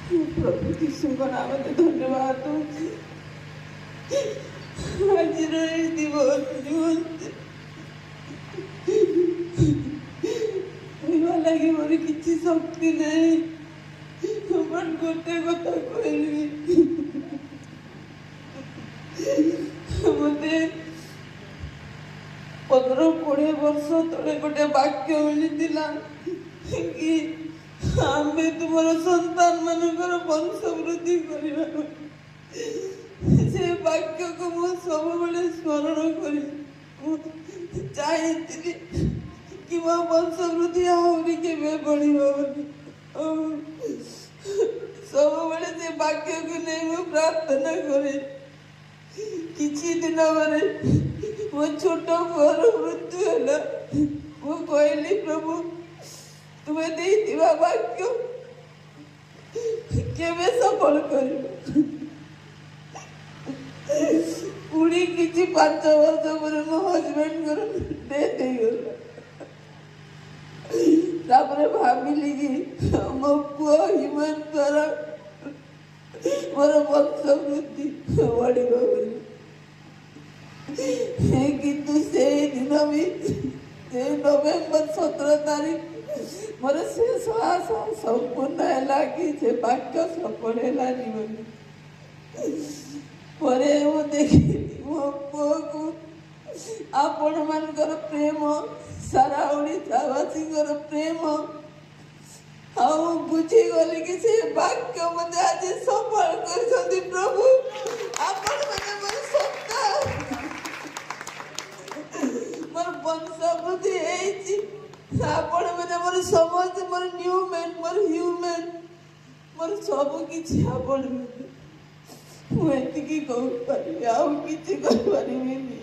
प्रभु यीशुଙ୍କ ନାମରେ ଧନ୍ୟବାଦ ଦଉଛି। ଆଜିର ଏଇ ଦିବସ ନିମନ୍ତେ କହିବା ଲାଗି ମୋର କିଛି ଶକ୍ତି ନାହିଁ। ବଟ୍ ଗୋଟେ କଥା କହିବି, ମତେ 15-20 ବର୍ଷ ତଳେ ଗୋଟେ ବାକ୍ୟ ମିଳିଥିଲା କି ଆମେ ତୁମର ସନ୍ତାନ ମାନଙ୍କର ବଂଶ ବୃଦ୍ଧି କରିବା। ସେ ବାକ୍ୟକୁ ମୁଁ ସବୁବେଳେ ସ୍ମରଣ କରି ଚାହିଁଥିଲି କି ମୋ ବଂଶ ବୃଦ୍ଧି ଆହୁରି କେବେ ବଢ଼ିବ ବୋଲି। ସବୁବେଳେ ସେ ବାକ୍ୟକୁ ନେଇ ମୁଁ ପ୍ରାର୍ଥନା କରେ। କିଛି ଦିନ ପରେ ମୋ ଛୋଟ ପୁଅର ମୃତ୍ୟୁ ହେଲା। ମୁଁ କହିଲି, ପ୍ରଭୁ ତୁମେ ଦେଇଥିବା ବାକ୍ୟ କେବେ ସଫଳ କରିବ? ପୁଣି କିଛି 5 ବର୍ଷ ପରେ ମୋ ହଜବେଣ୍ଡଙ୍କର ଡେଥ୍ ହେଇଗଲା। ତାପରେ ଭାବିଲି କି ମୋ ପୁଅ ହ୍ୟୁମାନ ଦ୍ୱାରା ମୋର ବଂଶ ବୃଦ୍ଧି ବଢ଼ିବ ବୋଲି। କିନ୍ତୁ ସେଇ ଦିନ ବି ସେ ନଭେମ୍ବର 17 ତାରିଖ ମୋର ଶେଷ ଆଶା ସମ୍ପୂର୍ଣ୍ଣ ହେଲା କି ସେ ବାକ୍ୟ ସଫଳ ହେଲାନି ବୋଲି। ପରେ ମୁଁ ଦେଖିଲି ମୋ ପୁଅକୁ ଆପଣମାନଙ୍କର ପ୍ରେମ, ସାରା ଓଡ଼ିଶାବାସୀଙ୍କର ପ୍ରେମ, ଆଉ ବୁଝିଗଲି କି ସେ ବାକ୍ୟ ମୋତେ ଆଜି ସଫଳ କରିଛନ୍ତି। ପ୍ରଭୁ ଆପଣମାନେ ମୋର ସତ୍ତା, ମୋର ବଂଶ ବୃଦ୍ଧି ହେଇଛି। ଆପଣମାନେ ମୋର ସମସ୍ତେ, ମୋର ନ୍ୟୁମ୍ୟାନ୍, ମୋର ହ୍ୟୁମ୍ୟାନ୍, ମୋର ସବୁ କିଛି ଆପଣ। ମୁଁ ଏତିକି କହିପାରିବି, ଆଉ କିଛି କହିପାରିବିନି।